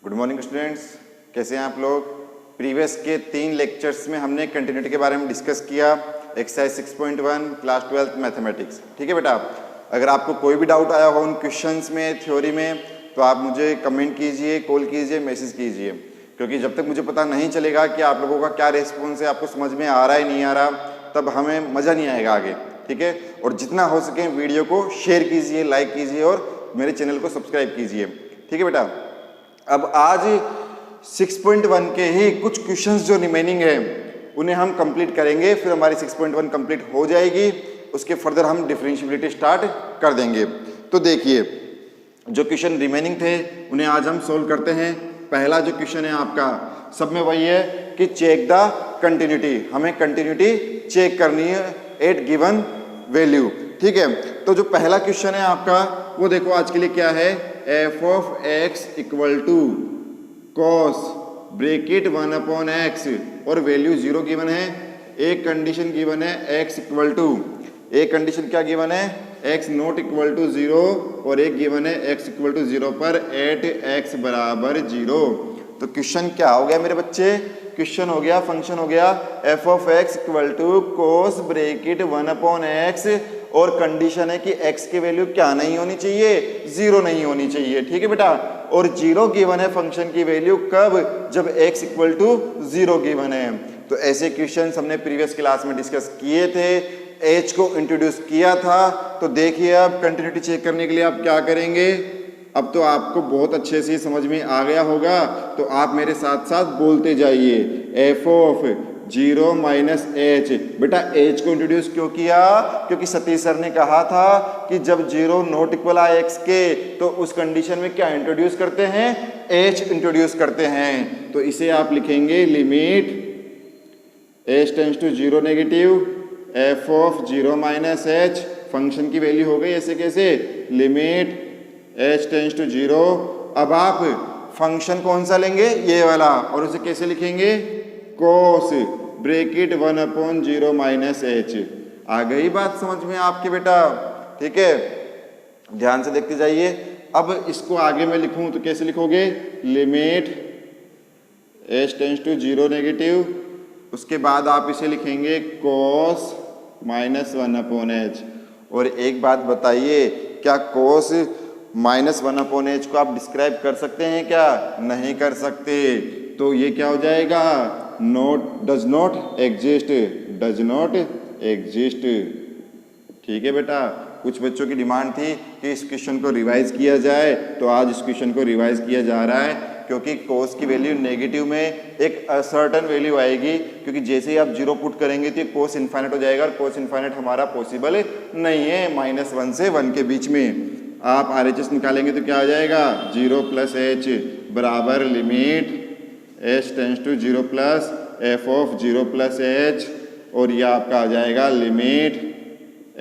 Good morning students, कैसे हैं आप लोग। प्रीवियस के 3 लेक्चर्स में हमने कंटिन्यूटी के बारे में डिस्कस किया, एक्सरसाइज 6.1 क्लास 12 मैथमेटिक्स। ठीक है बेटा, अगर आपको कोई भी डाउट आया हो उन क्वेश्चंस में, थ्योरी में, तो आप मुझे कमेंट कीजिए, कॉल कीजिए, मैसेज कीजिए, क्योंकि जब तक मुझे पता नहीं चलेगा कि आप लोगों का क्या रिस्पॉन्स है, आपको समझ में आ रहा है नहीं आ रहा, तब हमें मज़ा नहीं आएगा आगे। ठीक है, और जितना हो सके वीडियो को शेयर कीजिए, लाइक कीजिए और मेरे चैनल को सब्सक्राइब कीजिए। ठीक है बेटा, अब आज 6.1 के ही कुछ क्वेश्चंस जो रिमेनिंग है उन्हें हम कंप्लीट करेंगे, फिर हमारी 6.1 कंप्लीट हो जाएगी। उसके फर्दर हम डिफरेंशिएबिलिटी स्टार्ट कर देंगे। तो देखिए, जो क्वेश्चन रिमेनिंग थे उन्हें आज हम सोल्व करते हैं। पहला जो क्वेश्चन है आपका, सब में वही है कि चेक द कंटिन्यूटी, हमें कंटिन्यूटी चेक करनी है एट गिवन वैल्यू। ठीक है, तो जो पहला क्वेश्चन है आपका वो देखो आज के लिए क्या है, F of x equal to cos bracket 1/x और वैल्यू 0 गिवन है। एक कंडीशन गिवन है x इक्वल टू, एक कंडीशन क्या गिवन है, x नॉट इक्वल टू 0 और एक गिवन है x इक्वल टू 0 पर एट x बराबर 0। तो क्वेश्चन क्या हो गया मेरे बच्चे, क्वेश्चन हो गया, फंक्शन हो गया f of x equal to cos bracket 1/x और कंडीशन है कि x की वैल्यू क्या नहीं होनी चाहिए, 0 नहीं होनी चाहिए। ठीक है बेटा, और 0 गिवन है फंक्शन की वैल्यू कब, जब x इक्वल टू 0 गिवन है। तो ऐसे क्वेश्चन हमने प्रीवियस क्लास में डिस्कस किए थे, h को इंट्रोड्यूस किया था। तो देखिए अब कंटिन्यूटी चेक करने के लिए आप क्या करेंगे, अब तो आपको बहुत अच्छे से समझ में आ गया होगा, तो आप मेरे साथ साथ बोलते जाइए, एफ ऑफ 0 माइनस एच। बेटा एच को इंट्रोड्यूस क्यों किया, क्योंकि सतीश सर ने कहा था कि जब 0 नॉट इक्वल आए एक्स के तो उस कंडीशन में क्या इंट्रोड्यूस करते हैं, एच इंट्रोड्यूस करते हैं। तो इसे आप लिखेंगे limit h tends to 0 negative f of 0 minus h, function की वैल्यू हो गई ऐसे कैसे, लिमिट h टेंड्स टू 0। अब आप फंक्शन कौन सा लेंगे, ये वाला, और उसे कैसे लिखेंगे, कोस ब्रेकेट 1/0 माइनस एच। आ गई बात समझ में आपके बेटा। ठीक है, ध्यान से देखते जाइए। अब इसको आगे मैं लिखूं तो कैसे लिखोगे, limit h tends to 0 negative, उसके बाद आप इसे लिखेंगे कोस माइनस 1/h। और एक बात बताइए, क्या कोस माइनस 1/h को आप डिस्क्राइब कर सकते हैं क्या, नहीं कर सकते। तो ये क्या हो जाएगा, note does not exist, does not exist. ठीक है बेटा, कुछ बच्चों की डिमांड थी कि इस क्वेश्चन को रिवाइज किया जाए, तो आज इस क्वेश्चन को रिवाइज किया जा रहा है, क्योंकि कोस की वैल्यू नेगेटिव में एक असर्टन वैल्यू आएगी, क्योंकि जैसे ही आप 0 पुट करेंगे तो कोस इन्फाइनाइट हो जाएगा, और कोस इन्फाइनाइट हमारा पॉसिबल नहीं है -1 से 1 के बीच में। आप RHS निकालेंगे तो क्या आ जाएगा, 0 प्लस h बराबर limit h tends to 0 plus f of 0 plus h, और यह आपका आ जाएगा limit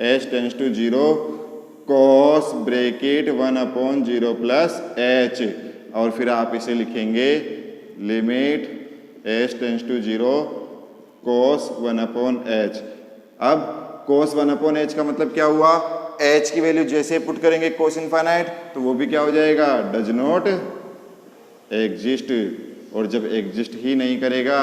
h tends to 0 cos bracket 1/0 plus h, और फिर आप इसे लिखेंगे limit h tends to 0 cos 1/h। अब कॉस 1/h का मतलब क्या हुआ, h की वैल्यू जैसे पुट करेंगे कोस इनफाइनाइट तो वो भी क्या हो जाएगा, डज नॉट एग्जिस्ट। और जब एग्जिस्ट ही नहीं करेगा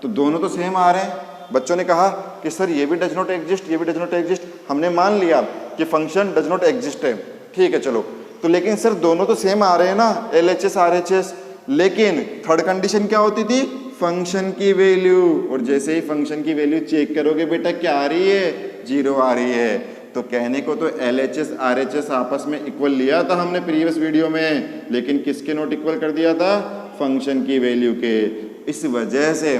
तो दोनों तो सेम आ रहे हैं। बच्चों ने कहा कि सर ये भी डज नॉट एग्जिस्ट, ये भी डज नॉट एग्जिस्ट, हमने मान लिया कि फंक्शन डज नॉट एग्जिस्ट है, ठीक है चलो। तो लेकिन सर दोनों तो सेम आ रहे हैं ना, LHS RHS, लेकिन थर्ड कंडीशन क्या होती थी, फंक्शन की वैल्यू, और जैसे ही फंक्शन की वैल्यू चेक करोगे बेटा क्या आ रही है, 0 आ रही है। तो कहने को तो LHS RHS आपस में इक्वल लिया था हमने प्रीवियस वीडियो में, लेकिन किसके नॉट इक्वल कर दिया था, फंक्शन की वैल्यू के। इस वजह से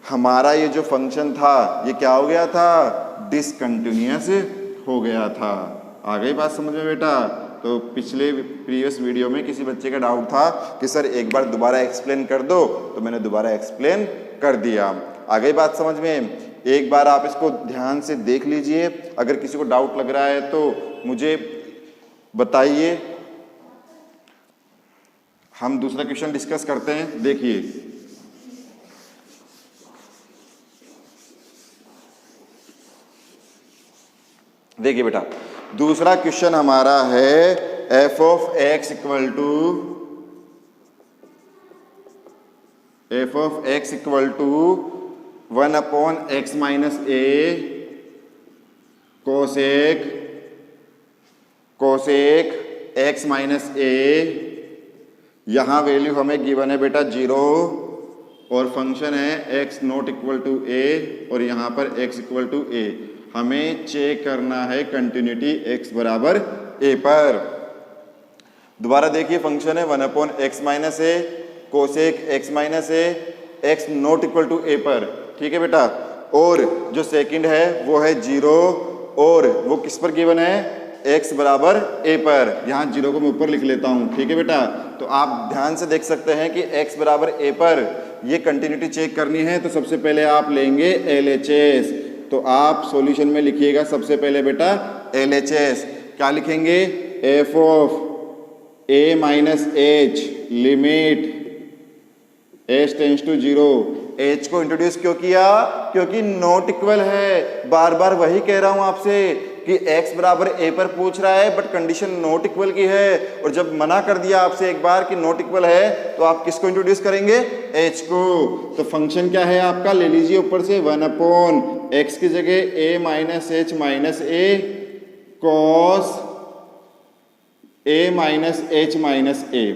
हमारा ये जो फंक्शन था ये क्या हो गया था, डिसकंटिन्यूअस हो गया था। आ गई बात समझ में बेटा। तो पिछले प्रीवियस वीडियो में किसी बच्चे का डाउट था कि सर एक बार दोबारा एक्सप्लेन कर दो, तो मैंने दोबारा एक्सप्लेन कर दिया। आ गई बात समझ में। एक बार आप इसको ध्यान से देख लीजिए, अगर किसी को डाउट लग रहा है तो मुझे बताइए, हम दूसरा क्वेश्चन डिस्कस करते हैं। देखिए देखिए बेटा, दूसरा क्वेश्चन हमारा है F of x equal to F of x equal to 1/x minus A cosec x minus A. यहाँ वैल्यू हमें गिवन है बेटा 0 और फंक्शन है x नॉट इक्वल टू ए और यहाँ पर x इक्वल टू ए। हमें चेक करना है कंटिन्यूटी x बराबर a पर। दोबारा देखिए फंक्शन है 1/x minus A cosec x minus a x not equal to a पर, ठीक है बेटा। और जो सेकंड है वो है 0 और वो किस पर गिवन है, x बराबर a पर। यहाँ 0 को मैं ऊपर लिख लेता हूँ, ठीक है बेटा। तो आप ध्यान से देख सकते हैं कि x बराबर a पर ये कंटिन्यूटी चेक करनी है तो सबसे पहले आप लेंगे LHS। तो आप सॉल्यूशन में लिखिएगा सबसे पहले बेटा LHS। क्या लिखेंगे, f of a minus h limit h tends to 0। h को इंट्रोड्यूस क्यों किया, क्योंकि नॉट इक्वल है। बार बार वही कह रहा हूं आपसे कि x बराबर a पर पूछ रहा है बट कंडीशन नॉट इक्वल की है। और जब मना कर दिया आपसे एक बार कि नॉट इक्वल है तो आप किसको इंट्रोड्यूस करेंगे, h को। तो फंक्शन क्या है आपका, ले लीजिए ऊपर से 1/x की जगह a minus h minus a cos a minus h minus a।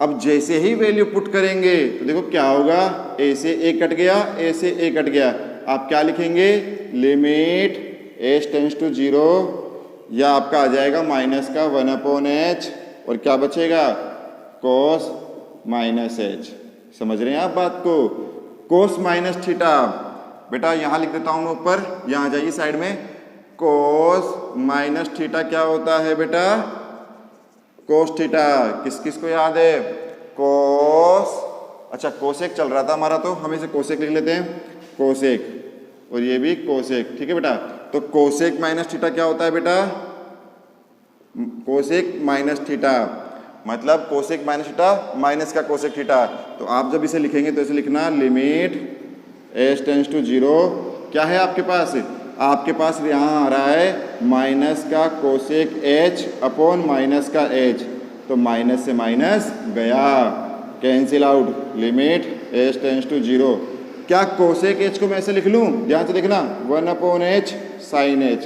अब जैसे ही वैल्यू पुट करेंगे तो देखो क्या होगा, a से a कट गया, a से a कट गया। आप क्या लिखेंगे, लिमिट h टेंस टू 0 या आपका आ जाएगा माइनस का 1/h और क्या बचेगा, cos माइनस h। समझ रहे हैं आप बात को, cos माइनस थीटा। बेटा यहाँ लिख देता हूँ मैं ऊपर, यहाँ जाइए साइड में। cos माइनस थीटा क्या होता है बेटा, कोस थीटा। किस किस को याद है, कोस, अच्छा कोसेक चल रहा था हमारा तो हम इसे कोसेक लिख लेते हैं, कोसेक। और ये भी कोसेक, ठीक है बेटा। तो कोसेक माइनस थीटा क्या होता है बेटा, कोसेक माइनस थीटा मतलब कोसेक माइनस थीटा माइनस का कोसेक थीटा। तो आप जब इसे लिखेंगे तो इसे लिखना लिमिट h टेंस टू 0। क्या है आपके पास, आपके पास यहाँ आ रहा है माइनस का कोसेक h अपॉन माइनस का h। तो माइनस से माइनस गया, cancel out, limit h tends to 0। क्या कोसेक h को मैं ऐसे लिख लूँ, ध्यान से देखना, 1/h साइन h।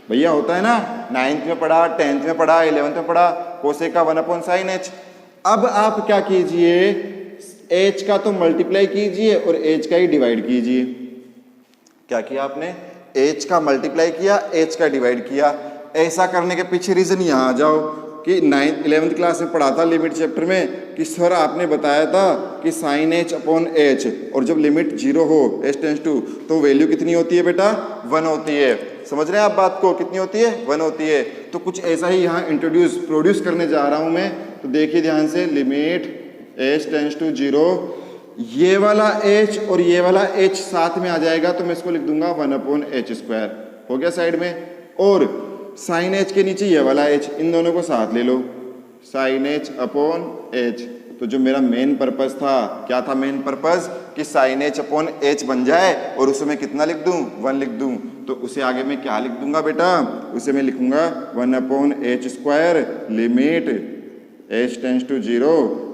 भैया होता है ना, 9th में पढ़ा, 10th में पढ़ा, 11th में पढ़ा, कोसेक का 1/ साइन h। अब आप क्या कीजिए, h का तो मल्टीप्लाई कीजिए और h का ही डिवाइड कीजिए। क्या किया आपने, h का मल्टीप्लाई किया, h का डिवाइड किया। ऐसा करने के पीछे रीजन यहाँ आ जाओ कि 11th क्लास में पढ़ा था लिमिट चैप्टर में कि सर आपने बताया था कि साइन h अपॉन h और जब लिमिट 0 हो h टेंस टू तो वैल्यू कितनी होती है बेटा, 1 होती है। समझ रहे हैं आप बात को, कितनी होती है, 1 होती है। तो कुछ ऐसा ही यहाँ प्रोड्यूस करने जा रहा हूँ मैं। तो देखिए ध्यान से, लिमिट h टेंस टू 0, ये वाला h और ये वाला h साथ में आ जाएगा तो मैं इसको लिख दूंगा 1/h²। हो गया साइड में। और साइन h के नीचे ये वाला h, इन दोनों को साथ ले लो, साइन h अपॉन h। तो जो मेरा मेन पर्पस था, क्या था मेन पर्पस, कि साइन h अपॉन h बन जाए और उसे मैं कितना लिख दूं, 1 लिख दूं। तो उसे आगे मैं क्या लिख दूंगा बेटा, उसे मैं लिखूंगा 1/h², limit h tends to 0,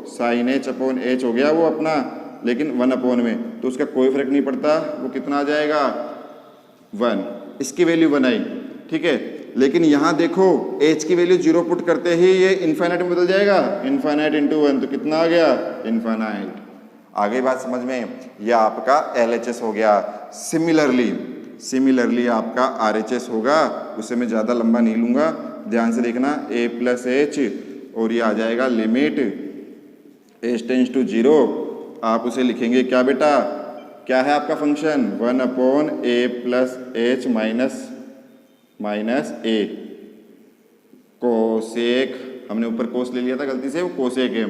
sine h upon h हो गया वो अपना, लेकिन 1/, में तो उसका कोई फर्क नहीं पड़ता, वो कितना आ जाएगा, 1। इसकी वैल्यू 1 आई, ठीक है। लेकिन यहाँ देखो h की वैल्यू 0 पुट करते ही ये इनफाइनाइट में बदल जाएगा, इनफाइनाइट इंटू 1, तो कितना आ गया, इनफाइनाइट। आगे बात समझ में, यह आपका LHS हो गया। सिमिलरली आपका RHS होगा, उसे मैं ज़्यादा लंबा नहीं लूँगा, ध्यान से देखना, a प्लस h और ये आ जाएगा लिमिट h टेंस टू 0। आप उसे लिखेंगे क्या बेटा, क्या है आपका function, 1/a plus h minus a। Cosec, हमने ऊपर कोस ले लिया था गलती से, वो कोसेक है।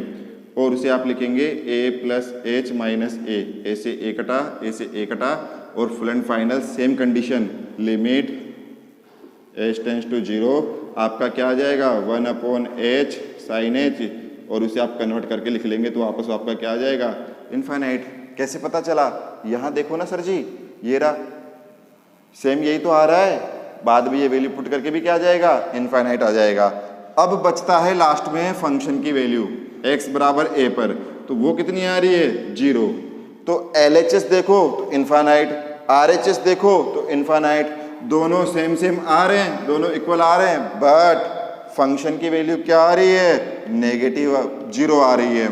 और उसे आप लिखेंगे a plus h minus a से a कटा, a से a कटा, और full and final same condition, limit h tends to 0। आपका क्या आ जाएगा, 1/h साइन h, और उसे आप कन्वर्ट करके लिख लेंगे तो वापस आपका क्या आ जाएगा, इनफाइनाइट। कैसे पता चला, यहाँ देखो ना सर जी, ये रहा, सेम यही तो आ रहा है, बाद में ये वैल्यू पुट करके भी क्या आ जाएगा, इनफाइनाइट आ जाएगा। अब बचता है लास्ट में फंक्शन की वैल्यू x बराबर a पर, तो वो कितनी आ रही है, 0। तो LHS देखो तो इनफाइनाइट, RHS देखो तो इनफाइनाइट, दोनों सेम सेम आ रहे हैं, दोनों इक्वल आ रहे हैं, बट फंक्शन की वैल्यू क्या आ रही है, नेगेटिव 0 आ रही है।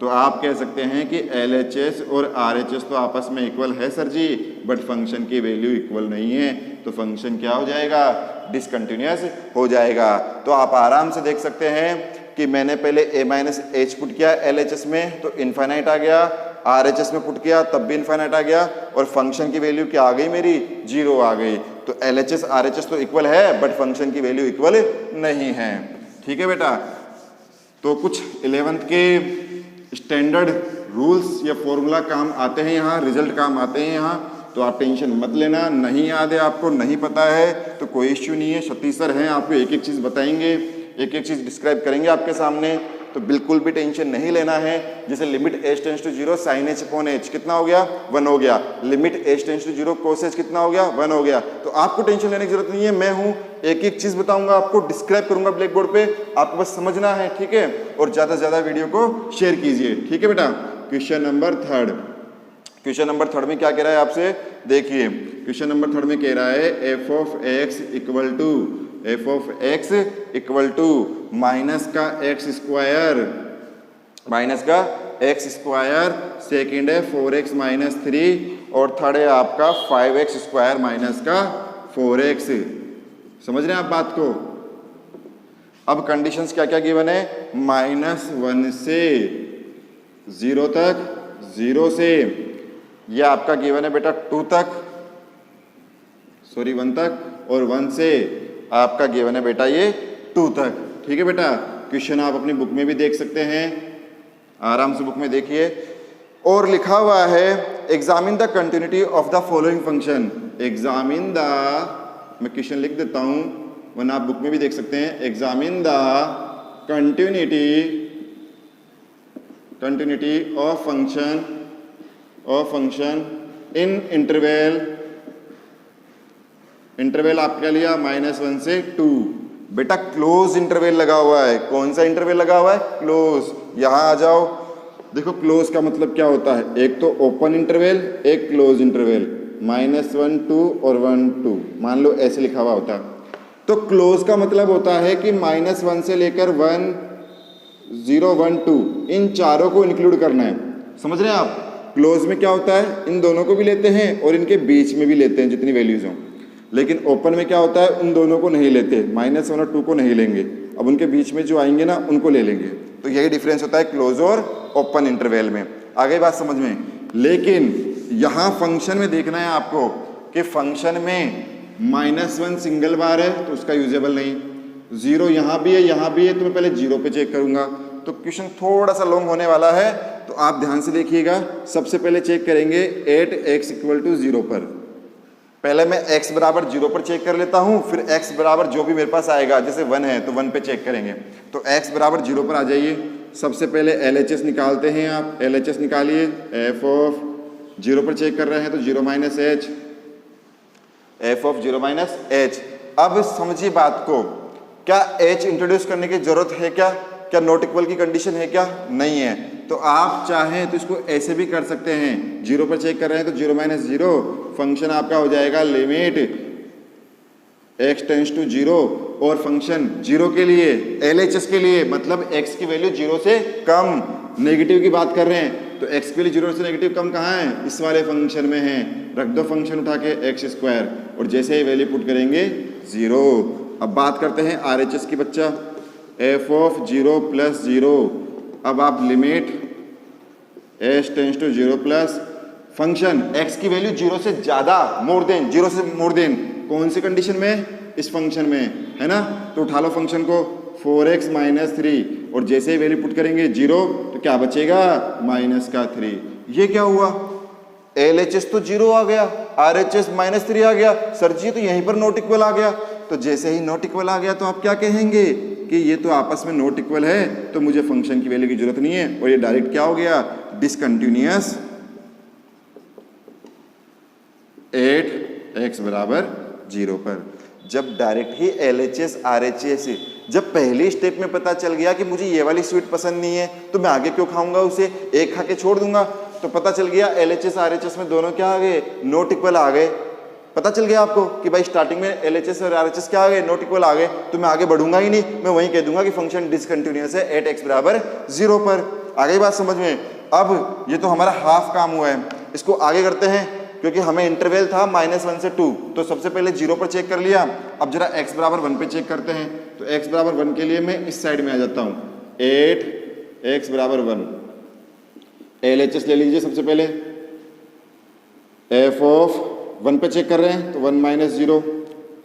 तो आप कह सकते हैं कि LHS और RHS तो आपस में इक्वल है सर जी, बट फंक्शन की वैल्यू इक्वल नहीं है, तो फंक्शन क्या हो जाएगा, डिसकंटिन्यूअस हो जाएगा। तो आप आराम से देख सकते हैं कि मैंने पहले a-h पुट किया LHS में तो इनफाइनाइट आ गया, RHS में पुट किया तब भी इनफाइनाइट आ गया, और फंक्शन की वैल्यू क्या आ गई मेरी, 0 आ गई। तो LHS RHS तो इक्वल है, बट फंक्शन की वैल्यू इक्वल नहीं है। ठीक है बेटा, तो कुछ 11th के स्टैंडर्ड रूल्स या फॉर्मूला काम आते हैं यहाँ, रिजल्ट काम आते हैं यहाँ, तो आप टेंशन मत लेना। नहीं याद है आपको, नहीं पता है तो कोई इश्यू नहीं है, सतीश सर हैं, आपको एक एक चीज़ बताएंगे, एक एक चीज़ डिस्क्राइब करेंगे आपके सामने, तो बिल्कुल भी टेंशन नहीं लेना है। जैसे limit h tends to 0 sin h upon h कितना हो गया, 1 हो गया। Limit h tends to 0 cos h कितना हो गया, 1 हो गया। तो आपको टेंशन लेने की जरूरत नहीं है, मैं हूँ, एक एक चीज़ बताऊंगा आपको, डिस्क्राइब करूंगा ब्लैक बोर्ड पे, आपको बस समझना है। ठीक है, और ज़्यादा से ज़्यादा वीडियो को शेयर कीजिए। ठीक है बेटा, क्वेश्चन नंबर 3 क्वेश्चन नंबर 3 में क्या कह रहा है आपसे, देखिए क्वेश्चन नंबर 3 में कह रहा है f of x equal to minus का x स्क्वायर, सेकेंड है 4x माइनस 3 और थर्ड है आपका 5x स्क्वायर माइनस का 4x। समझ रहे हैं आप बात को। अब कंडीशंस क्या क्या गिवन है, -1 से 0 तक, 0 से ये आपका गिवन है बेटा 2 तक, सॉरी 1 तक, और 1 से आपका गिवन है बेटा ये 2 तक। ठीक है बेटा, क्वेश्चन आप अपनी बुक में भी देख सकते हैं, आराम से बुक में देखिए। और लिखा हुआ है examine the continuity of the following function, examine the, मैं क्वेश्चन लिख देता हूं वरना आप बुक में भी देख सकते हैं, examine the continuity of function in interval आप क्या लिया, -1 से 2। बेटा क्लोज इंटरवल लगा हुआ है, कौन सा इंटरवल लगा हुआ है, क्लोज। यहां आ जाओ, देखो क्लोज का मतलब क्या होता है, एक तो ओपन इंटरवल, एक क्लोज इंटरवल, -1 2 और 1 2, मान लो ऐसे लिखा हुआ होता। तो क्लोज का मतलब होता है कि -1 से लेकर 1 0 1 2 इन चारों को इंक्लूड करना है। समझ रहे हैं आप, क्लोज में क्या होता है, इन दोनों को भी लेते हैं और इनके बीच में भी लेते हैं जितनी वैल्यूज हों। लेकिन ओपन में क्या होता है, उन दोनों को नहीं लेते, -1 और 2 को नहीं लेंगे, अब उनके बीच में जो आएंगे ना उनको ले लेंगे। तो यही डिफरेंस होता है क्लोज और ओपन इंटरवल में। आ गई बात समझ में। लेकिन यहाँ फंक्शन में देखना है आपको कि फंक्शन में -1 सिंगल बार है तो उसका यूजेबल नहीं, 0 यहाँ भी है यहाँ भी है, तो मैं पहले 0 पे चेक करूंगा। तो क्वेश्चन थोड़ा सा लॉन्ग होने वाला है, तो आप ध्यान से देखिएगा। सबसे पहले चेक करेंगे 8x इक्वल टू 0 पर, पहले मैं x बराबर 0 पर चेक कर लेता हूं, फिर x बराबर जो भी मेरे पास आएगा, जैसे 1 है तो 1 पे चेक करेंगे। तो x बराबर 0 पर आ जाइए। सबसे पहले LHS निकालते हैं आप, LHS निकालिए। f ऑफ 0 पर चेक कर रहे हैं तो 0 minus h, f of 0 minus h। अब समझिए बात को, क्या h इंट्रोड्यूस करने की जरूरत है क्या नॉट इक्वल की कंडीशन है क्या, नहीं है। तो आप चाहें तो इसको ऐसे भी कर सकते हैं, 0 पर चेक कर रहे हैं तो 0 माइनस 0, फंक्शन आपका हो जाएगा लिमिट x टेंड्स टू 0, और फंक्शन 0 के लिए, LHS के लिए मतलब x की वैल्यू 0 से कम, नेगेटिव की बात कर रहे हैं तो x के लिए 0 से नेगेटिव कम कहाँ है, इस वाले फंक्शन में है। रख दो फंक्शन उठा के x स्क्वायर, और जैसे ही वैल्यू पुट करेंगे 0। अब बात करते हैं RHS की बच्चा, f ऑफ 0 प्लस 0। अब आप limit h tends to 0 plus function x की वैल्यू 0 से ज्यादा, मोर देन, 0 से मोर देन, कौन सी कंडीशन में, इस फंक्शन में है ना। तो उठा लो फंक्शन को 4x माइनस 3, और जैसे ही वैल्यू पुट करेंगे 0 तो क्या बचेगा, -3। ये क्या हुआ, LHS तो 0 आ गया, RHS -3 आ गया, सर जी तो यहीं पर नॉट इक्वल आ गया। तो जैसे ही नॉट इक्वल आ गया तो आप क्या कहेंगे कि ये तो आपस में नॉट इक्वल है, तो मुझे फंक्शन की वैल्यू की जरूरत नहीं है, और ये डायरेक्ट क्या हो गया, डिसकंटिन्यूअस 8x बराबर 0 पर। जब डायरेक्ट ही LHS RHS, जब पहली स्टेप में पता चल गया कि मुझे ये वाली स्वीट पसंद नहीं है तो मैं आगे क्यों खाऊंगा उसे, एक खा के छोड़ दूंगा। तो पता चल गया LHS RHS में दोनों क्या आ गए, नॉट इक्वल आ गए। पता चल गया आपको कि भाई स्टार्टिंग में LHS और RHS क्या आ गए, नॉट इक्वल आ गए, तो मैं आगे बढ़ूंगा ही नहीं, मैं वहीं कह दूंगा कि फंक्शन डिसकंटिन्यूअस है एट x बराबर 0 पर। आ गई बात समझ में। अब ये तो हमारा हाफ काम हुआ है, इसको आगे करते हैं क्योंकि हमें इंटरवल था -1 से 2, तो सबसे पहले 0 पर चेक कर लिया। अब जरा x बराबर 1 पे चेक करते हैं, तो x बराबर 1 के लिए मैं इस साइड में आ जाता हूँ, 8 x बराबर 1। LHS ले लीजिए सबसे पहले, f ऑफ 1 पे चेक कर रहे हैं तो 1 माइनस 0,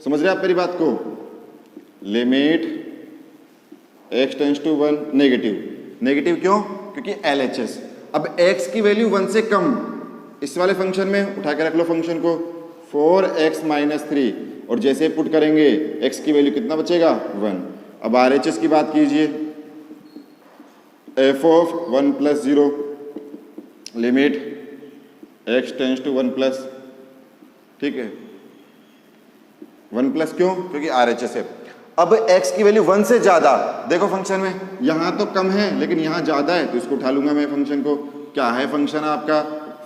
समझ रहे हैं आप मेरी बात को, limit x tends to 1 negative. Negative क्यों? क्योंकि LHS। अब x की वैल्यू 1 से कम, इस वाले फंक्शन में उठा के रख लो फंक्शन को, 4x माइनस 3, और जैसे पुट करेंगे x की वैल्यू कितना बचेगा, 1। अब RHS की बात कीजिए, f of 1 plus 0 limit x tends to 1 plus, ठीक है, 1 प्लस क्यों? क्योंकि RHS है। अब x की वैल्यू 1 से ज्यादा, देखो फंक्शन में यहां तो कम है लेकिन यहां ज्यादा है, तो इसको उठा लूंगा मैं फंक्शन को। क्या है फंक्शन आपका,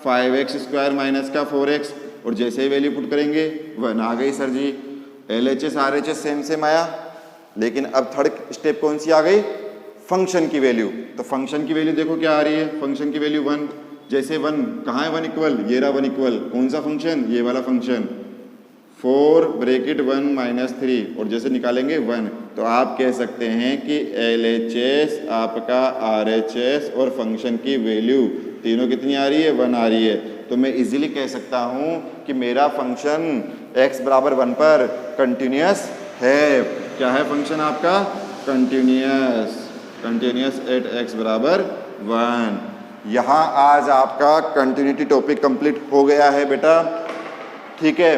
5x स्क्वायर माइनस का 4x, और जैसे ही वैल्यू पुट करेंगे 1 आ गई सर जी। LHS RHS सेम सेम आया, लेकिन अब थर्ड स्टेप कौन सी आ गई, फंक्शन की वैल्यू। तो फंक्शन की वैल्यू देखो क्या आ रही है, फंक्शन की वैल्यू 1, जैसे 1 कहाँ है, 1 इक्वल, ये रहा 1 इक्वल, कौन सा फंक्शन, ये वाला फंक्शन, 4 ब्रैकेट 1 माइनस 3, और जैसे निकालेंगे 1, तो आप कह सकते हैं कि LHS आपका RHS और फंक्शन की वैल्यू तीनों कितनी आ रही है, 1 आ रही है। तो मैं इजीली कह सकता हूं कि मेरा फंक्शन x बराबर 1 पर कंटिन्यूअस है। क्या है फंक्शन आपका, कंटिन्यूअस, कंटिन्यूअस एट x बराबर 1। यहाँ आज आपका कंटिन्यूटी टॉपिक कंप्लीट हो गया है बेटा, ठीक है।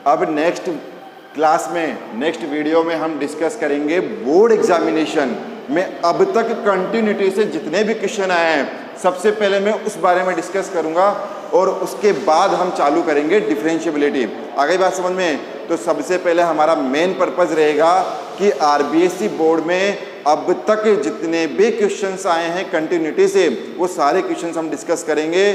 अब नेक्स्ट क्लास में, नेक्स्ट वीडियो में हम डिस्कस करेंगे बोर्ड एग्जामिनेशन में अब तक कंटिन्यूटी से जितने भी क्वेश्चन आए हैं, सबसे पहले मैं उस बारे में डिस्कस करूंगा, और उसके बाद हम चालू करेंगे डिफरेंशिएबिलिटी। आ गई बात समझ में। तो सबसे पहले हमारा मेन पर्पस रहेगा कि RBSC बोर्ड में अब तक जितने भी क्वेश्चंस आए हैं कंटिन्यूटी से, वो सारे क्वेश्चंस हम डिस्कस करेंगे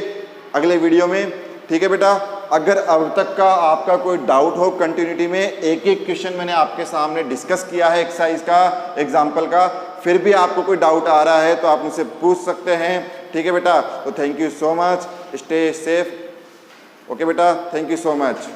अगले वीडियो में, ठीक है बेटा। अगर अब तक का आपका कोई डाउट हो कंटिन्यूटी में, एक एक क्वेश्चन मैंने आपके सामने डिस्कस किया है एक्सरसाइज का, एग्जाम्पल का, फिर भी आपको कोई डाउट आ रहा है तो आप मुझसे पूछ सकते हैं, ठीक है बेटा। तो thank you so much, stay safe, okay बेटा, थैंक यू सो मच।